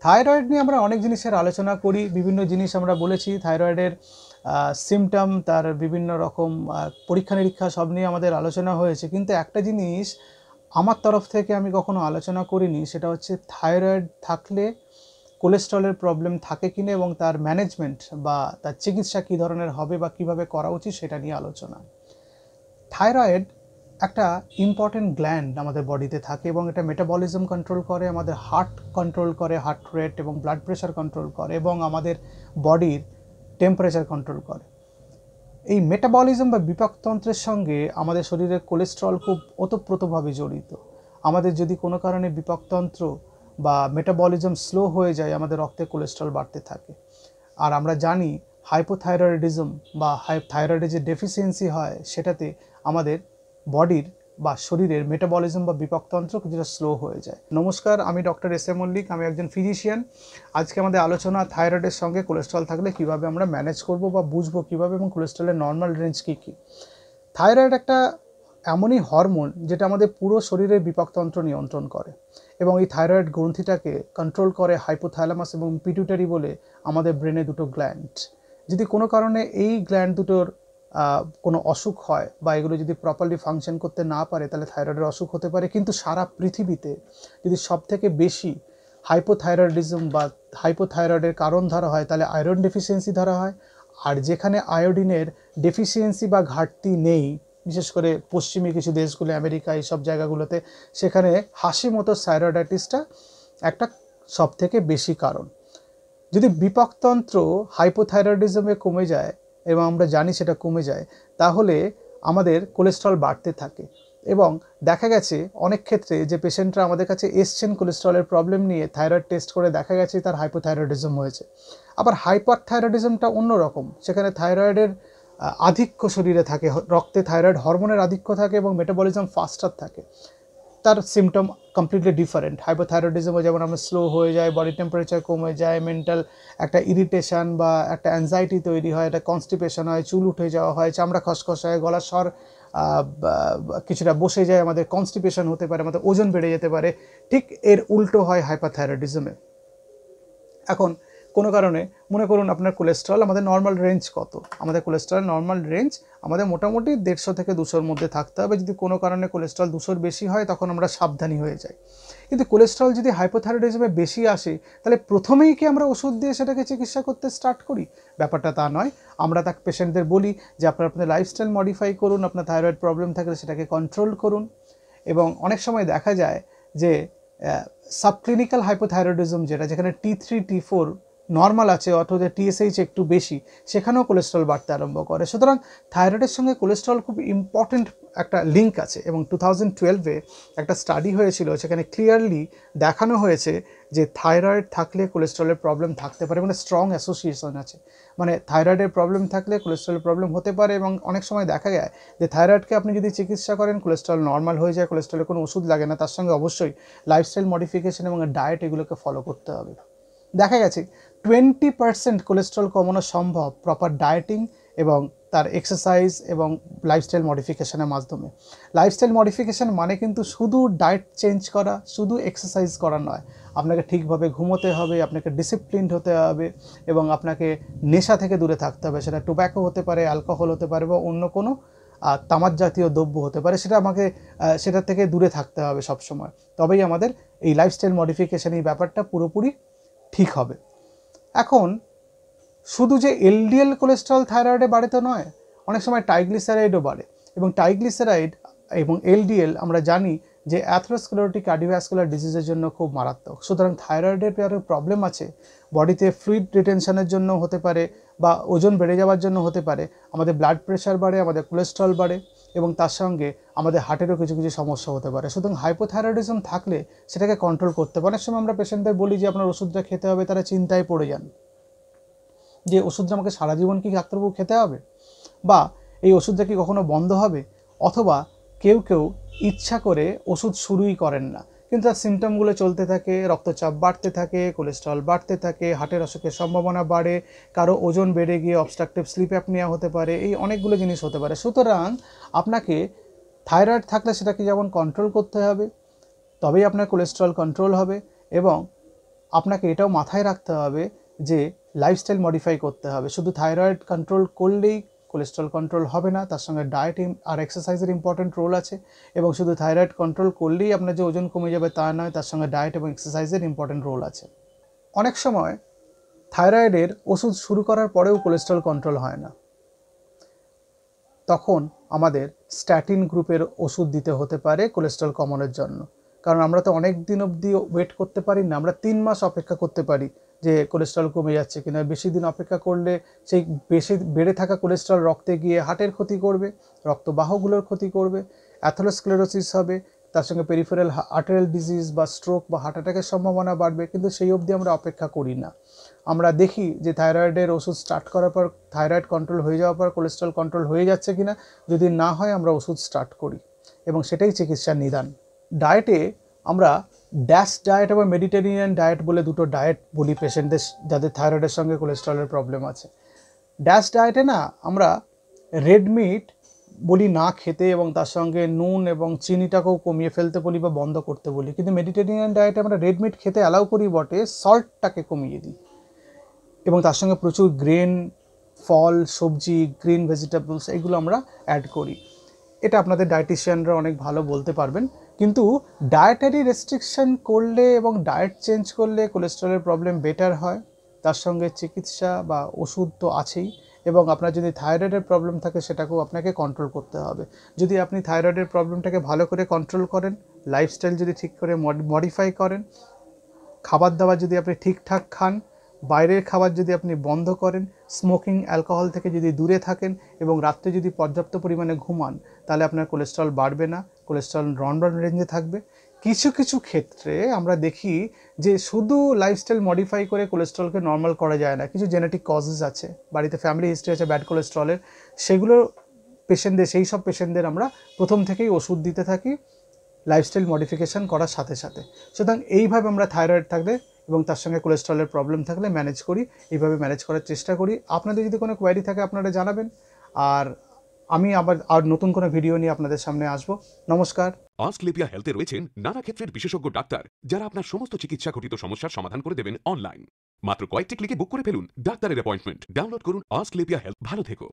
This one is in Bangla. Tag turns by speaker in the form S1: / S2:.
S1: থাইরয়েড নিয়ে আমরা অনেক জিনিসের আলোচনা করি, বিভিন্ন জিনিস আমরা বলেছি। থাইরয়েডের সিমটম, তার বিভিন্ন রকম পরীক্ষা নিরীক্ষা সব নিয়ে আমাদের আলোচনা হয়েছে। কিন্তু একটা জিনিস আমার তরফ থেকে আমি কখনো আলোচনা করিনি, সেটা হচ্ছে থাইরয়েড থাকলে কোলেস্ট্রলের প্রবলেম থাকে কিনা এবং তার ম্যানেজমেন্ট বা তার চিকিৎসা কী ধরনের হবে বা কীভাবে করা উচিত সেটা নিয়ে আলোচনা। থাইরয়েড একটা ইম্পর্টেন্ট গ্ল্যান্ড আমাদের বডিতে থাকে এবং এটা মেটাবলিজম কন্ট্রোল করে, আমাদের হার্ট কন্ট্রোল করে, হার্ট রেট এবং ব্লাড প্রেশার কন্ট্রোল করে এবং আমাদের বডির টেম্পারেচার কন্ট্রোল করে। এই মেটাবলিজম বা বিপাকতন্ত্রের সঙ্গে আমাদের শরীরের কোলেস্ট্রল খুব ওতপ্রোতভাবে জড়িত। আমাদের যদি কোনো কারণে বিপাকতন্ত্র বা মেটাবলিজম স্লো হয়ে যায়, আমাদের রক্তে কোলেস্ট্রল বাড়তে থাকে। আর আমরা জানি হাইপোথাইরয়েডিজম বা থাইরয়েডের যে ডেফিসিয়েন্সি হয়, সেটাতে আমাদের বডির বা শরীরের মেটাবলিজম বা বিপাকতন্ত্র কিছুটা স্লো হয়ে যায়। নমস্কার, আমি ডক্টর এস এ মল্লিক, আমি একজন ফিজিশিয়ান। আজকে আমাদের আলোচনা থাইরয়েডের সঙ্গে কোলেস্ট্রল থাকলে কিভাবে আমরা ম্যানেজ করব বা বুঝবো কীভাবে, এবং কোলেস্ট্রলের নর্মাল রেঞ্জ কী কী। থাইরয়েড একটা এমনই হরমোন যেটা আমাদের পুরো শরীরের বিপাকতন্ত্র নিয়ন্ত্রণ করে এবং এই থাইরয়েড গ্রন্থিটাকে কন্ট্রোল করে হাইপোথ্যালামাস এবং পিটুইটারি বলে আমাদের ব্রেনে দুটো গ্ল্যান্ড। যদি কোনো কারণে এই গ্ল্যান্ড দুটোর কোনো অসুখ হয় বা এগুলো যদি প্রপারলি ফাংশন করতে না পারে, তাহলে থাইরয়েডের অসুখ হতে পারে। কিন্তু সারা পৃথিবীতে যদি সবথেকে বেশি হাইপোথাইরয়েডিজম বা হাইপোথাইরয়েডের কারণ ধরা হয়, তাহলে আয়রন ডেফিসিয়েন্সি ধরা হয়। আর যেখানে আয়োডিনের ডেফিসিয়েন্সি বা ঘাটতি নেই, বিশেষ করে পশ্চিমী কিছু দেশগুলো, আমেরিকা, এইসব জায়গাগুলোতে, সেখানে হাসি মতো থাইরয়েডাইটিসটা একটা সবথেকে বেশি কারণ। যদি বিপাকতন্ত্র হাইপোথাইরয়েডিজমে কমে যায়, এবং আমরা জানি সেটা কমে যায়, তাহলে আমাদের কোলেস্ট্রল বাড়তে থাকে। এবং দেখা গেছে অনেক ক্ষেত্রে যে পেশেন্টরা আমাদের কাছে এসছেন কোলেস্ট্রলের প্রবলেম নিয়ে, থাইরয়েড টেস্ট করে দেখা গেছে তার হাইপোথাইরয়েডিজম হয়েছে। আবার হাইপারথাইরয়েডিজমটা অন্যরকম, সেখানে থাইরয়েডের আধিক্য শরীরে থাকে, রক্তে থাইরয়েড হরমোনের আধিক্য থাকে এবং মেটাবলিজম ফাস্টার থাকে। তার সিমটম কমপ্লিটলি ডিফারেন্ট। হাইপোথাইরয়েডিজমে যেমন আমরা স্লো হয়ে যায়, বডি টেম্পারেচার কমে যায়, মেন্টাল একটা ইরিটেশন বা একটা অ্যাংজাইটি তৈরি হয়, একটা কনস্টিপেশন হয়, চুল উঠে যাওয়া হয়, চামড়া খসখস হয়, গলার স্বর কিছুটা বসে যায়, আমাদের কনস্টিপেশন হতে পারে, আমাদের ওজন বেড়ে যেতে পারে। ঠিক এর উল্টো হয় হাইপারথাইরয়েডিজমে। এখন কোনো কারণে মনে করুন আপনার কোলেস্ট্রল, আমাদের নর্মাল রেঞ্জ কত? আমাদের কোলেস্ট্রল নর্মাল রেঞ্জ আমাদের মোটামুটি 150 থেকে 200-র মধ্যে থাকতে হবে। যদি কোনো কারণে কোলেস্ট্রল 200-র বেশি হয়, তখন আমরা সাবধানী হয়ে যাই। কিন্তু কোলেস্ট্রল যদি হাইপোথাইরয়েডিজমে বেশি আসে, তাহলে প্রথমেই কি আমরা ওষুধ দিয়ে সেটাকে চিকিৎসা করতে স্টার্ট করি? ব্যাপারটা তা নয়। আমরা তাকে পেশেন্টদের বলি যে আপনার লাইফস্টাইল মডিফাই করুন, আপনার থাইরয়েড প্রবলেম থাকলে সেটাকে কন্ট্রোল করুন। এবং অনেক সময় দেখা যায় যে সাবক্লিনিক্যাল হাইপোথাইরয়েডিজম, যেখানে T3 T4 নর্মাল আছে অথচ TSH একটু বেশি, সেখানেও কোলেস্ট্রল বাড়তে আরম্ভ করে। সুতরাং থাইরয়েডের সঙ্গে কোলেস্ট্রল খুব ইম্পর্টেন্ট একটা লিঙ্ক আছে। এবং 2012-এ একটা স্টাডি হয়েছিল, সেখানে ক্লিয়ারলি দেখানো হয়েছে যে থাইরয়েড থাকলে কোলেস্ট্রলের প্রবলেম থাকতে পারে, মানে স্ট্রং অ্যাসোসিয়েশন আছে। মানে থাইরয়েডের প্রবলেম থাকলে কোলেস্ট্রলের প্রবলেম হতে পারে। এবং অনেক সময় দেখা যায় যে থাইরয়েডকে আপনি যদি চিকিৎসা করেন, কোলেস্ট্রল নর্মাল হয়ে যায়, কোলেস্ট্রলের কোনো ওষুধ লাগে না। তার সঙ্গে অবশ্যই লাইফস্টাইল মডিফিকেশন এবং ডায়েট, এগুলোকে ফলো করতে হবে। দেখা গেছে 20% কোলেস্ট্রল কমানো সম্ভব প্রপার ডায়েটিং এবং তার এক্সারসাইজ এবং লাইফস্টাইল মডিফিকেশনের মাধ্যমে। লাইফস্টাইল মডিফিকেশন মানে কিন্তু শুধু ডায়েট চেঞ্জ করা, শুধু এক্সারসাইজ করা নয়। আপনাকে ঠিকভাবে ঘুমোতে হবে, আপনাকে ডিসিপ্লিনড হতে হবে এবং আপনাকে নেশা থেকে দূরে থাকতে হবে। সেটা টোব্যাকো হতে পারে, অ্যালকোহল হতে পারে বা অন্য কোনো তামাক জাতীয় দ্রব্য হতে পারে। সেটা থেকে দূরে থাকতে হবে সবসময়। তবেই আমাদের এই লাইফস্টাইল মডিফিকেশন, এই ব্যাপারটা পুরোপুরি ঠিক হবে। এখন শুধু যে এলডিএল কোলেস্ট্রল থাইরয়েডে বাড়ে তো নয়, অনেক সময় ট্রাইগ্লিসারাইডও বাড়ে। এবং ট্রাইগ্লিসারাইড এবং এলডিএল আমরা জানি যে অ্যাথেরোস্ক্লেরোটিক কার্ডিওভাস্কুলার ডিজিজের জন্য খুব মারাত্মক। সুতরাং থাইরয়েডের যারা প্রবলেম আছে, বডিতে ফ্লুইড রিটেনশনের জন্য হতে পারে বা ওজন বেড়ে যাওয়ার জন্য হতে পারে, আমাদের ব্লাড প্রেশার বাড়ে, আমাদের কোলেস্ট্রল বাড়ে এবং তার সঙ্গে আমাদের হার্টেরও কিছু কিছু সমস্যা হতে পারে। সুতরাং হাইপোথাইরয়েডিজম থাকলে সেটাকে কন্ট্রোল করতে হবে। অনেক সময় আমরা পেশেন্টদের বলি যে আপনার ওষুধটা খেতে হবে, তারা চিন্তায় পড়ে যান যে ওষুধটা আমাকে সারা জীবন কি ডাক্তারবাবু খেতে হবে, বা এই ওষুধটা কি কখনো বন্ধ হবে। অথবা কেউ ইচ্ছা করে ওষুধ শুরুই করেন না, কিন্তু তার সিমটমগুলো চলতে থাকে, রক্তচাপ বাড়তে থাকে, কোলেস্ট্রল বাড়তে থাকে, হার্টের অসুখের সম্ভাবনা বাড়ে, কারো ওজন বেড়ে গিয়ে অবস্ট্রাকটিভ স্লিপ অ্যাপনিয়া হতে পারে, এই অনেকগুলো জিনিস হতে পারে। সুতরাং আপনাকে থাইরয়েড থাকলে সেটাকে যেমন কন্ট্রোল করতে হবে, তবেই আপনার কোলেস্ট্রল কন্ট্রোল হবে। এবং আপনাকে এটাও মাথায় রাখতে হবে যে লাইফস্টাইল মডিফাই করতে হবে। শুধু থাইরয়েড কন্ট্রোল করলেই কোলেস্ট্রল কন্ট্রোল হবে না, তার সঙ্গে ডায়েট আর এক্সারসাইজের ইম্পর্টেন্ট রোল আছে। এবং শুধু থাইরয়েড কন্ট্রোল করলেই আপনার যে ওজন কমে যাবে তা নয়, তার সঙ্গে ডায়েট এবং এক্সারসাইজের ইম্পর্টেন্ট রোল আছে। অনেক সময় থাইরয়েডের ওষুধ শুরু করার পরেও কোলেস্ট্রল কন্ট্রোল হয় না, তখন আমাদের স্ট্যাটিন গ্রুপের ওষুধ দিতে হতে পারে কোলেস্ট্রল কমানোর জন্য। কারণ আমরা তো অনেক দিন অবধি ওয়েট করতে পারি না, আমরা 3 মাস অপেক্ষা করতে পারি যে কোলেস্ট্রল কমে যাচ্ছে কিনা। বেশি দিন অপেক্ষা করলে সেই বেশি বেড়ে থাকা কোলেস্ট্রল রক্তে গিয়ে হার্টের ক্ষতি করবে, রক্তবাহগুলোর ক্ষতি করবে, অ্যাথেরোস্ক্লেরোসিস হবে, তার সঙ্গে পেরিফেরাল আর্টেরিয়াল ডিজিজ বা স্ট্রোক বা হার্ট অ্যাটাকের সম্ভাবনা বাড়বে। কিন্তু সেই অবধি আমরা অপেক্ষা করি না। আমরা দেখি যে থাইরয়েডের ওষুধ স্টার্ট করার পর থাইরয়েড কন্ট্রোল হয়ে যাওয়ার পর কোলেস্ট্রল কন্ট্রোল হয়ে যাচ্ছে কিনা, যদি না হয় আমরা ওষুধ স্টার্ট করি, এবং সেটাই চিকিৎসার নিদান। ডায়েটে আমরা ড্যাশ ডায়েট এবং মেডিটেরিয়ান ডায়েট বলে দুটো ডায়েট বলি পেশেন্টদের যাদের থাইরয়েডের সঙ্গে কোলেস্ট্রলের প্রবলেম আছে। ড্যাশ ডায়েটে না আমরা রেড মিট বলি না খেতে, এবং তার সঙ্গে নুন এবং চিনিটাকেও কমিয়ে ফেলতে বলি বা বন্ধ করতে বলি। কিন্তু মেডিটেরিয়ান ডায়েটে আমরা রেড মিট খেতে অ্যালাউ করি বটে, সল্টটাকে কমিয়ে দিই, এবং তার সঙ্গে প্রচুর গ্রেন, ফল, সবজি, গ্রিন ভেজিটেবলস এগুলো আমরা অ্যাড করি। এটা আপনাদের ডায়েটিশিয়ানরা অনেক ভালো বলতে পারবেন। কিন্তু ডায়েটারি রেস্ট্রিকশন করলে এবং ডায়েট চেঞ্জ করলে কোলেস্ট্রলের প্রবলেম বেটার হয়, তার সঙ্গে চিকিৎসা বা ওষুধ তো আছেই, এবং আপনার যদি থাইরয়েডের প্রবলেম থাকে সেটাকেও আপনাকে কন্ট্রোল করতে হবে। যদি আপনি থাইরয়েডের প্রবলেমটাকে ভালো করে কন্ট্রোল করেন, লাইফস্টাইল যদি ঠিক করে মডিফাই করেন, খাবার দাবার যদি আপনি ঠিকঠাক খান, বাইরের খাবার যদি আপনি বন্ধ করেন, স্মোকিং, অ্যালকোহল থেকে যদি দূরে থাকেন, এবং রাত্রে যদি পর্যাপ্ত পরিমাণে ঘুমান, তাহলে আপনার কোলেস্ট্রল বাড়বে না, কোলেস্ট্রল নর্মাল রেঞ্জে থাকবে। কিছু কিছু ক্ষেত্রে আমরা দেখি যে শুধু লাইফস্টাইল মডিফাই করে কোলেস্ট্রলকে নর্মাল করা যায় না। কিছু জেনেটিক কজেস আছে, বাড়িতে ফ্যামিলি হিস্ট্রি আছে ব্যাড কোলেস্ট্রলের, সেগুলো সেই সব পেশেন্টদের আমরা প্রথম থেকেই ওষুধ দিতে থাকি লাইফস্টাইল মডিফিকেশান করার সাথে সাথে। সুতরাং এইভাবে আমরা থাইরয়েড থাকলে এবং তার সঙ্গে কোলেস্ট্রলের প্রবলেম থাকলে ম্যানেজ করি, এইভাবে ম্যানেজ করার চেষ্টা করি। আপনাদের যদি কোনো কোয়ারি থাকে আপনারা জানাবেন, আর আমি আবার নতুন কোনো ভিডিও নিয়ে আপনাদের সামনে আসবো। নমস্কার।
S2: আস্কলেপিয়া হেলথে রয়েছেন নানা ক্ষেত্রের বিশেষজ্ঞ ডাক্তার, যারা আপনার সমস্ত চিকিৎসা ঘটিত সমস্যার সমাধান করে দেবেন অনলাইন। মাত্র কয়েকটি ক্লিকে বুক করে ফেলুন ডাক্তারের অ্যাপয়েন্টমেন্ট। ডাউনলোড করুন আস্কলেপিয়া হেলথ। ভালো থেকো।